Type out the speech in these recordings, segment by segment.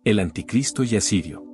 el anticristo y Asirio.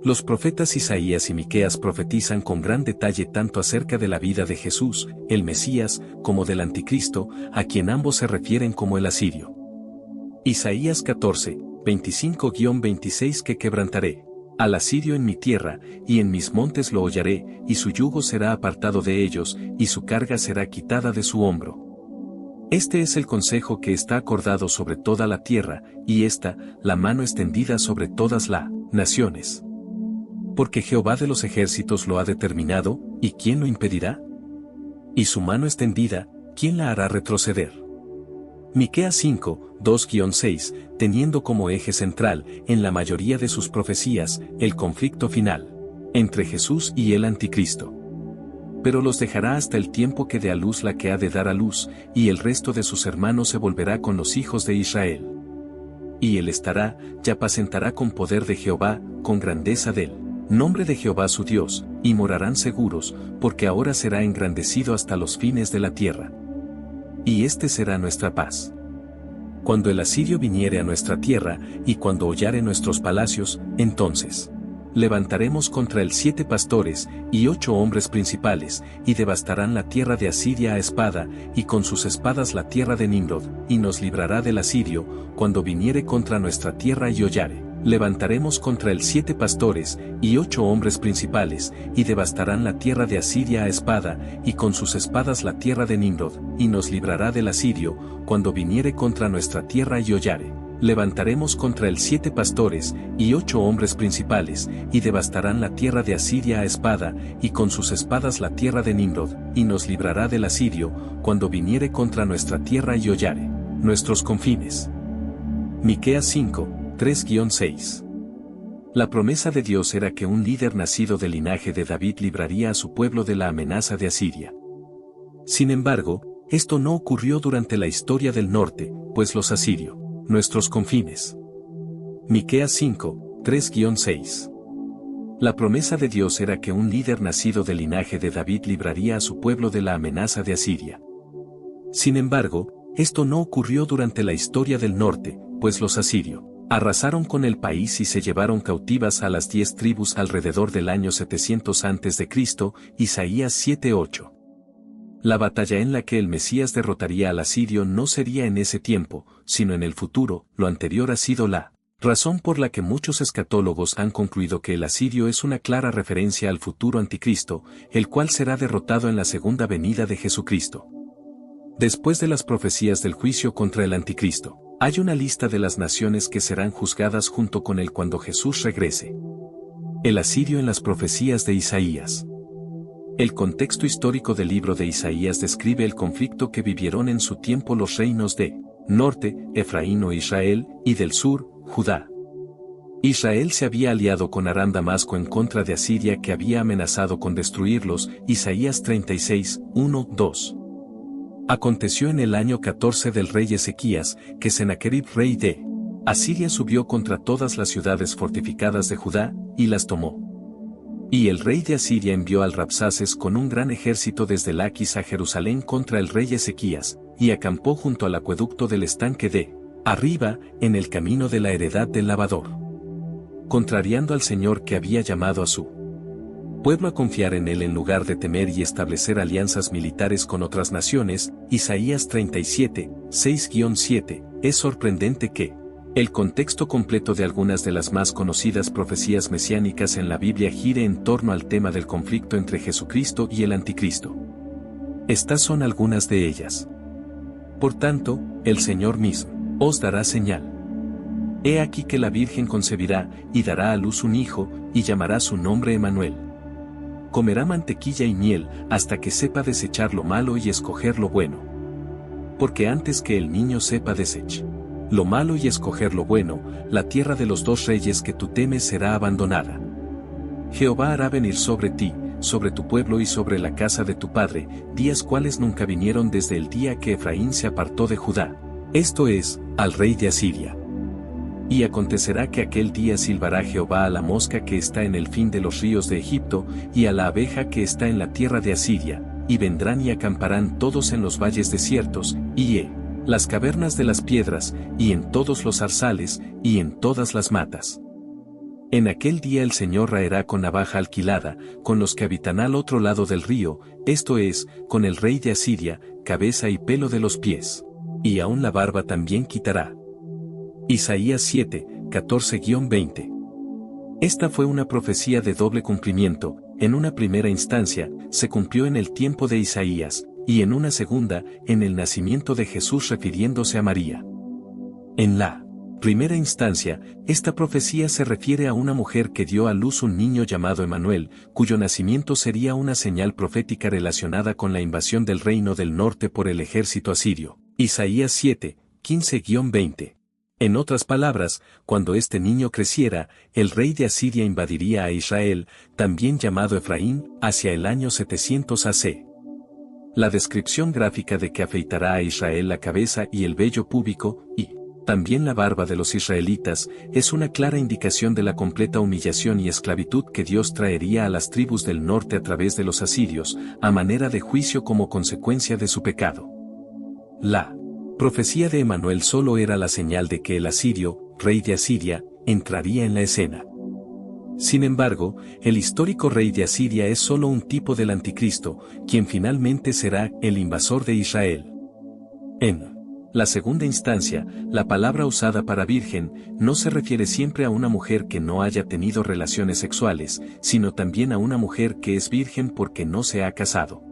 Los profetas Isaías y Miqueas profetizan con gran detalle tanto acerca de la vida de Jesús, el Mesías, como del anticristo, a quien ambos se refieren como el asirio. Isaías 14, 25-26 que quebrantaré al asirio en mi tierra, y en mis montes lo hollaré, y su yugo será apartado de ellos, y su carga será quitada de su hombro. Este es el consejo que está acordado sobre toda la tierra, y esta, la mano extendida sobre todas las naciones. Porque Jehová de los ejércitos lo ha determinado, ¿y quién lo impedirá? Y su mano extendida, ¿quién la hará retroceder? Miqueas 5, 2-6, teniendo como eje central, en la mayoría de sus profecías, el conflicto final, entre Jesús y el anticristo. Pero los dejará hasta el tiempo que dé a luz la que ha de dar a luz, y el resto de sus hermanos se volverá con los hijos de Israel. Y él estará, y apacentará con poder de Jehová, con grandeza del nombre de Jehová su Dios, y morarán seguros, porque ahora será engrandecido hasta los fines de la tierra. Y este será nuestra paz. Cuando el asirio viniere a nuestra tierra, y cuando hollare nuestros palacios, entonces levantaremos contra él 7 pastores, y 8 hombres principales, y devastarán la tierra de Asiria a espada, y con sus espadas la tierra de Nimrod, y nos librará del asirio, cuando viniere contra nuestra tierra y hollare. Levantaremos contra él 7 pastores, y 8 hombres principales, y devastarán la tierra de Asiria a espada, y con sus espadas la tierra de Nimrod, y nos librará del asirio, cuando viniere contra nuestra tierra y hollare. Levantaremos contra él 7 pastores, y 8 hombres principales, y devastarán la tierra de Asiria a espada, y con sus espadas la tierra de Nimrod, y nos librará del asirio, cuando viniere contra nuestra tierra y hollare nuestros confines. Miqueas 5, 3-6. La promesa de Dios era que un líder nacido del linaje de David libraría a su pueblo de la amenaza de Asiria. Sin embargo, esto no ocurrió durante la historia del norte, pues los asirios, nuestros confines. Miqueas 5, 3-6. La promesa de Dios era que un líder nacido del linaje de David libraría a su pueblo de la amenaza de Asiria. Sin embargo, esto no ocurrió durante la historia del norte, pues los asirios arrasaron con el país y se llevaron cautivas a las 10 tribus alrededor del año 700 a.C., Isaías 7:8. La batalla en la que el Mesías derrotaría al asirio no sería en ese tiempo, sino en el futuro. Lo anterior ha sido la razón por la que muchos escatólogos han concluido que el asirio es una clara referencia al futuro anticristo, el cual será derrotado en la segunda venida de Jesucristo. Después de las profecías del juicio contra el anticristo, hay una lista de las naciones que serán juzgadas junto con él cuando Jesús regrese. El asirio en las profecías de Isaías. El contexto histórico del libro de Isaías describe el conflicto que vivieron en su tiempo los reinos de norte, Efraín o Israel, y del sur, Judá. Israel se había aliado con Aram Damasco en contra de Asiria, que había amenazado con destruirlos, Isaías 36, 1-2. Aconteció en el año 14 del rey Ezequías, que Sennacherib rey de Asiria subió contra todas las ciudades fortificadas de Judá, y las tomó. Y el rey de Asiria envió al Rabsaces con un gran ejército desde Laquis a Jerusalén contra el rey Ezequías, y acampó junto al acueducto del estanque de arriba, en el camino de la heredad del lavador. Contrariando al Señor que había llamado a su pueblo a confiar en él en lugar de temer y establecer alianzas militares con otras naciones, Isaías 37, 6-7, es sorprendente que el contexto completo de algunas de las más conocidas profecías mesiánicas en la Biblia gire en torno al tema del conflicto entre Jesucristo y el anticristo. Estas son algunas de ellas. Por tanto, el Señor mismo os dará señal. He aquí que la Virgen concebirá, y dará a luz un hijo, y llamará su nombre Emmanuel. Comerá mantequilla y miel, hasta que sepa desechar lo malo y escoger lo bueno. Porque antes que el niño sepa desechar lo malo y escoger lo bueno, la tierra de los 2 reyes que tú temes será abandonada. Jehová hará venir sobre ti, sobre tu pueblo y sobre la casa de tu padre, días cuales nunca vinieron desde el día que Efraín se apartó de Judá, esto es, al rey de Asiria. Y acontecerá que aquel día silbará Jehová a la mosca que está en el fin de los ríos de Egipto, y a la abeja que está en la tierra de Asiria, y vendrán y acamparán todos en los valles desiertos, y las cavernas de las piedras, y en todos los zarzales, y en todas las matas. En aquel día el Señor raerá con navaja alquilada, con los que habitan al otro lado del río, esto es, con el rey de Asiria, cabeza y pelo de los pies. Y aun la barba también quitará. Isaías 7, 14-20. Esta fue una profecía de doble cumplimiento. En una primera instancia, se cumplió en el tiempo de Isaías, y en una segunda, en el nacimiento de Jesús refiriéndose a María. En la primera instancia, esta profecía se refiere a una mujer que dio a luz un niño llamado Emanuel, cuyo nacimiento sería una señal profética relacionada con la invasión del reino del norte por el ejército asirio. Isaías 7, 15-20. En otras palabras, cuando este niño creciera, el rey de Asiria invadiría a Israel, también llamado Efraín, hacia el año 700 AC. La descripción gráfica de que afeitará a Israel la cabeza y el vello púbico, y también la barba de los israelitas, es una clara indicación de la completa humillación y esclavitud que Dios traería a las tribus del norte a través de los asirios, a manera de juicio como consecuencia de su pecado. La profecía de Emanuel solo era la señal de que el asirio, rey de Asiria, entraría en la escena. Sin embargo, el histórico rey de Asiria es solo un tipo del anticristo, quien finalmente será el invasor de Israel. En la segunda instancia, la palabra usada para virgen no se refiere siempre a una mujer que no haya tenido relaciones sexuales, sino también a una mujer que es virgen porque no se ha casado.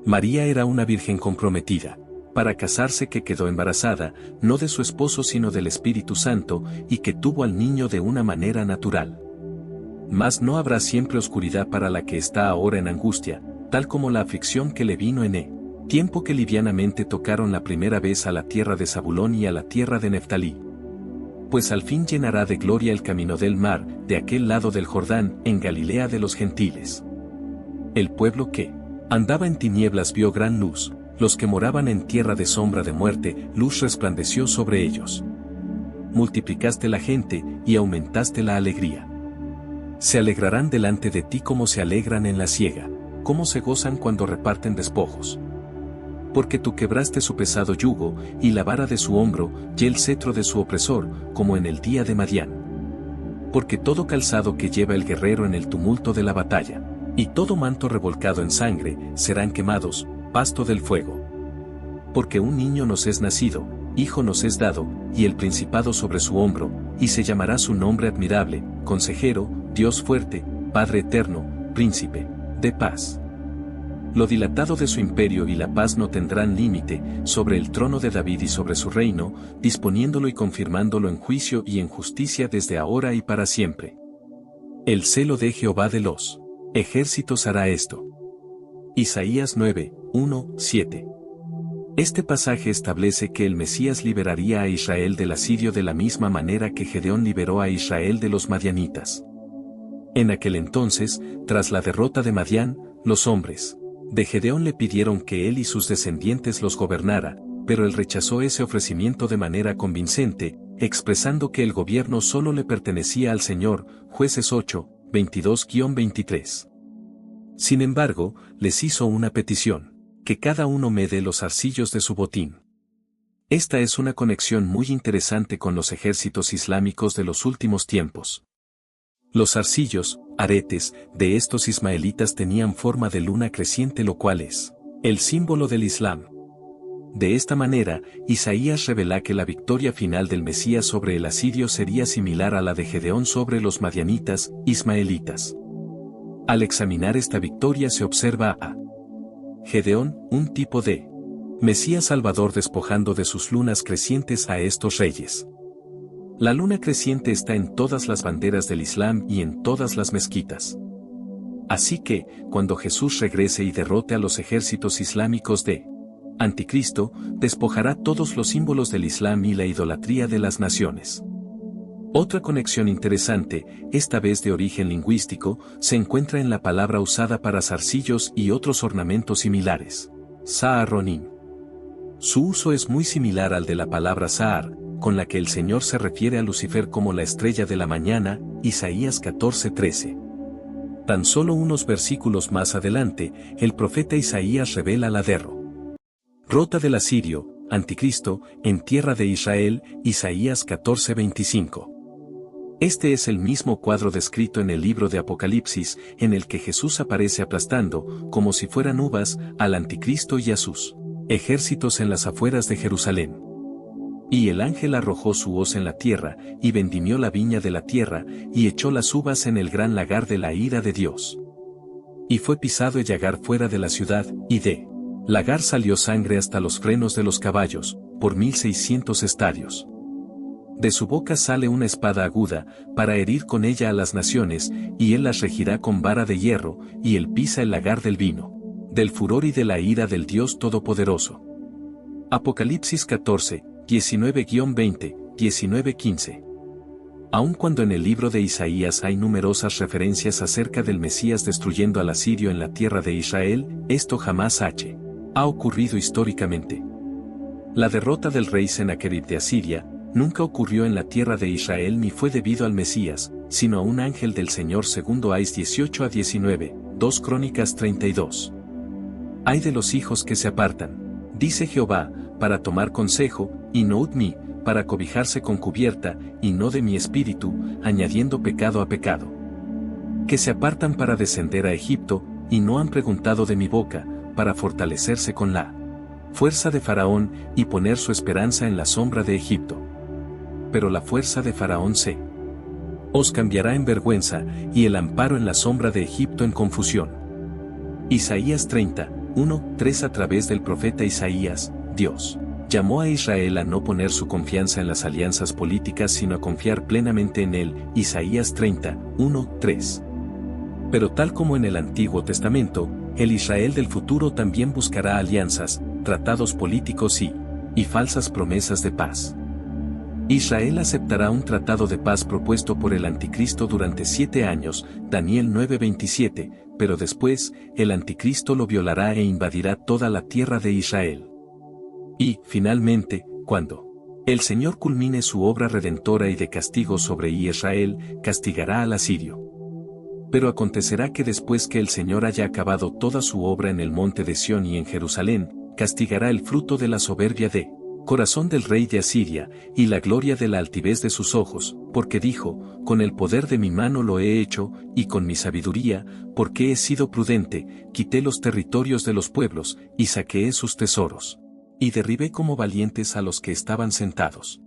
María era una virgen comprometida para casarse, que quedó embarazada, no de su esposo sino del Espíritu Santo, y que tuvo al niño de una manera natural. Mas no habrá siempre oscuridad para la que está ahora en angustia, tal como la aflicción que le vino en tiempo que livianamente tocaron la primera vez a la tierra de Zabulón y a la tierra de Neftalí. Pues al fin llenará de gloria el camino del mar, de aquel lado del Jordán, en Galilea de los gentiles. El pueblo que andaba en tinieblas vio gran luz, los que moraban en tierra de sombra de muerte, luz resplandeció sobre ellos. Multiplicaste la gente, y aumentaste la alegría. Se alegrarán delante de ti como se alegran en la siega, como se gozan cuando reparten despojos. Porque tú quebraste su pesado yugo, y la vara de su hombro, y el cetro de su opresor, como en el día de Madián. Porque todo calzado que lleva el guerrero en el tumulto de la batalla, y todo manto revolcado en sangre, serán quemados, pasto del fuego. Porque un niño nos es nacido, hijo nos es dado, y el principado sobre su hombro, y se llamará su nombre admirable, Consejero, Dios fuerte, Padre eterno, Príncipe de paz. Lo dilatado de su imperio y la paz no tendrán límite, sobre el trono de David y sobre su reino, disponiéndolo y confirmándolo en juicio y en justicia desde ahora y para siempre. El celo de Jehová de los ejércitos hará esto. Isaías 9, 1, 7. Este pasaje establece que el Mesías liberaría a Israel del asirio de la misma manera que Gedeón liberó a Israel de los madianitas. En aquel entonces, tras la derrota de Madián, los hombres de Gedeón le pidieron que él y sus descendientes los gobernara, pero él rechazó ese ofrecimiento de manera convincente, expresando que el gobierno solo le pertenecía al Señor. Jueces 8, 22-23. Sin embargo, les hizo una petición: que cada uno me dé los arcillos de su botín. Esta es una conexión muy interesante con los ejércitos islámicos de los últimos tiempos. Los arcillos, aretes, de estos ismaelitas tenían forma de luna creciente, lo cual es el símbolo del Islam. De esta manera, Isaías revela que la victoria final del Mesías sobre el asirio sería similar a la de Gedeón sobre los madianitas, ismaelitas. Al examinar esta victoria se observa a Gedeón, un tipo de Mesías Salvador despojando de sus lunas crecientes a estos reyes. La luna creciente está en todas las banderas del Islam y en todas las mezquitas. Así que, cuando Jesús regrese y derrote a los ejércitos islámicos de Anticristo, despojará todos los símbolos del Islam y la idolatría de las naciones. Otra conexión interesante, esta vez de origen lingüístico, se encuentra en la palabra usada para zarcillos y otros ornamentos similares: Sa'ar Ronim. Su uso es muy similar al de la palabra Sa'ar, con la que el Señor se refiere a Lucifer como la estrella de la mañana, Isaías 14:13. Tan solo unos versículos más adelante, el profeta Isaías revela la derrota del asirio, anticristo, en tierra de Israel, Isaías 14:25. Este es el mismo cuadro descrito en el libro de Apocalipsis, en el que Jesús aparece aplastando, como si fueran uvas, al anticristo y a sus ejércitos en las afueras de Jerusalén. Y el ángel arrojó su hoz en la tierra, y vendimió la viña de la tierra, y echó las uvas en el gran lagar de la ira de Dios. Y fue pisado el lagar fuera de la ciudad, y de lagar salió sangre hasta los frenos de los caballos, por 1600 estadios. De su boca sale una espada aguda, para herir con ella a las naciones, y él las regirá con vara de hierro, y él pisa el lagar del vino, del furor y de la ira del Dios Todopoderoso. Apocalipsis 14, 19-20, 19-15. Aun cuando en el libro de Isaías hay numerosas referencias acerca del Mesías destruyendo al asirio en la tierra de Israel, esto jamás ha ocurrido históricamente. La derrota del rey Sennacherib de Asiria nunca ocurrió en la tierra de Israel ni fue debido al Mesías, sino a un ángel del Señor segundo Ais 18-19, 2 Crónicas 32. Ay de los hijos que se apartan, dice Jehová, para tomar consejo, y no de mí, para cobijarse con cubierta, y no de mi espíritu, añadiendo pecado a pecado. Que se apartan para descender a Egipto, y no han preguntado de mi boca, para fortalecerse con la fuerza de Faraón, y poner su esperanza en la sombra de Egipto. Pero la fuerza de Faraón os cambiará en vergüenza, y el amparo en la sombra de Egipto en confusión. Isaías 30, 1-3. A través del profeta Isaías, Dios llamó a Israel a no poner su confianza en las alianzas políticas sino a confiar plenamente en él, Isaías 30, 1-3. Pero tal como en el Antiguo Testamento, el Israel del futuro también buscará alianzas, tratados políticos y falsas promesas de paz. Israel aceptará un tratado de paz propuesto por el anticristo durante 7 años, Daniel 9:27, pero después, el anticristo lo violará e invadirá toda la tierra de Israel. Y, finalmente, cuando el Señor culmine su obra redentora y de castigo sobre Israel, castigará al asirio. Pero acontecerá que después que el Señor haya acabado toda su obra en el monte de Sión y en Jerusalén, castigará el fruto de la soberbia de corazón del rey de Asiria, y la gloria de la altivez de sus ojos, porque dijo, con el poder de mi mano lo he hecho, y con mi sabiduría, porque he sido prudente, quité los territorios de los pueblos, y saqueé sus tesoros. Y derribé como valientes a los que estaban sentados.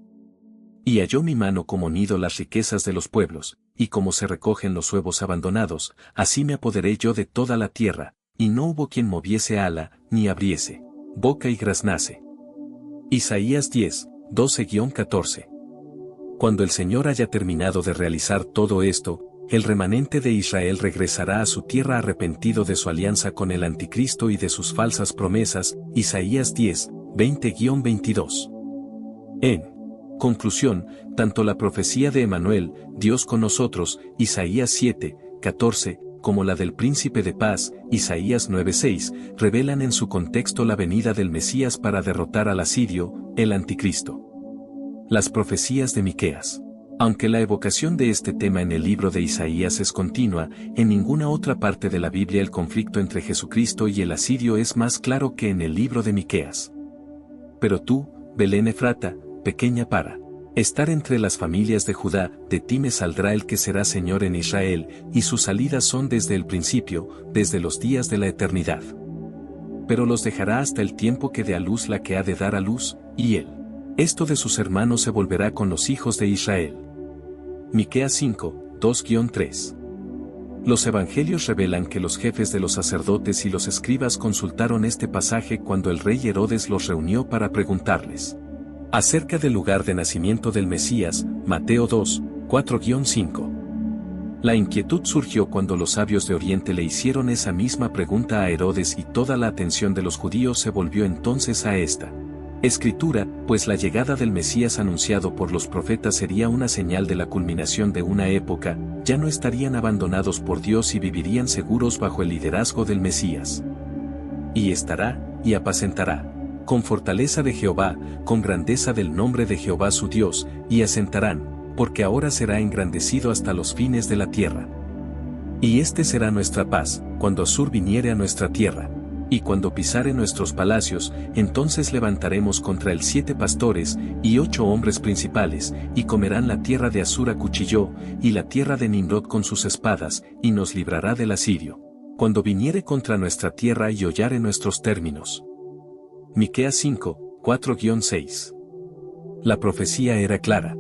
Y halló mi mano como nido las riquezas de los pueblos, y como se recogen los huevos abandonados, así me apoderé yo de toda la tierra, y no hubo quien moviese ala, ni abriese boca y graznase. Isaías 10, 12-14. Cuando el Señor haya terminado de realizar todo esto, el remanente de Israel regresará a su tierra arrepentido de su alianza con el anticristo y de sus falsas promesas, Isaías 10, 20-22. En conclusión, tanto la profecía de Emanuel, Dios con nosotros, Isaías 7, 14, como la del príncipe de paz, Isaías 9:6, revelan en su contexto la venida del Mesías para derrotar al asirio, el anticristo. Las profecías de Miqueas. Aunque la evocación de este tema en el libro de Isaías es continua, en ninguna otra parte de la Biblia el conflicto entre Jesucristo y el asirio es más claro que en el libro de Miqueas. Pero tú, Belén Efrata, pequeña para estar entre las familias de Judá, de ti me saldrá el que será Señor en Israel, y sus salidas son desde el principio, desde los días de la eternidad. Pero los dejará hasta el tiempo que dé a luz la que ha de dar a luz, y él, esto de sus hermanos se volverá con los hijos de Israel. Miqueas 5, 2-3. Los evangelios revelan que los jefes de los sacerdotes y los escribas consultaron este pasaje cuando el rey Herodes los reunió para preguntarles acerca del lugar de nacimiento del Mesías, Mateo 2, 4-5. La inquietud surgió cuando los sabios de Oriente le hicieron esa misma pregunta a Herodes y toda la atención de los judíos se volvió entonces a esta escritura, pues la llegada del Mesías anunciado por los profetas sería una señal de la culminación de una época, ya no estarían abandonados por Dios y vivirían seguros bajo el liderazgo del Mesías. Y estará, y apacentará con fortaleza de Jehová, con grandeza del nombre de Jehová su Dios, y asentarán, porque ahora será engrandecido hasta los fines de la tierra. Y este será nuestra paz, cuando Asur viniere a nuestra tierra. Y cuando pisare nuestros palacios, entonces levantaremos contra él 7 pastores, y 8 hombres principales, y comerán la tierra de Asur a cuchillo, y la tierra de Nimrod con sus espadas, y nos librará del asirio. Cuando viniere contra nuestra tierra y hollare nuestros términos. Miqueas 5, 4-6. La profecía era clara.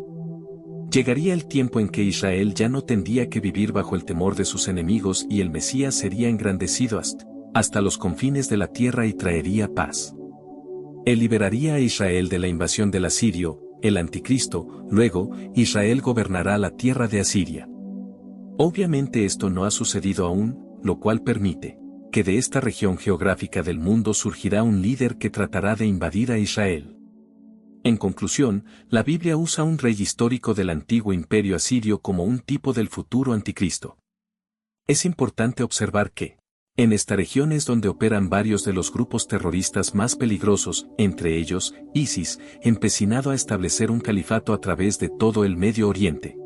Llegaría el tiempo en que Israel ya no tendría que vivir bajo el temor de sus enemigos y el Mesías sería engrandecido hasta los confines de la tierra y traería paz. Él liberaría a Israel de la invasión del asirio, el anticristo, luego, Israel gobernará la tierra de Asiria. Obviamente esto no ha sucedido aún, lo cual permite que de esta región geográfica del mundo surgirá un líder que tratará de invadir a Israel. En conclusión, la Biblia usa un rey histórico del antiguo imperio asirio como un tipo del futuro anticristo. Es importante observar que, en esta región es donde operan varios de los grupos terroristas más peligrosos, entre ellos, ISIS, empecinado a establecer un califato a través de todo el Medio Oriente.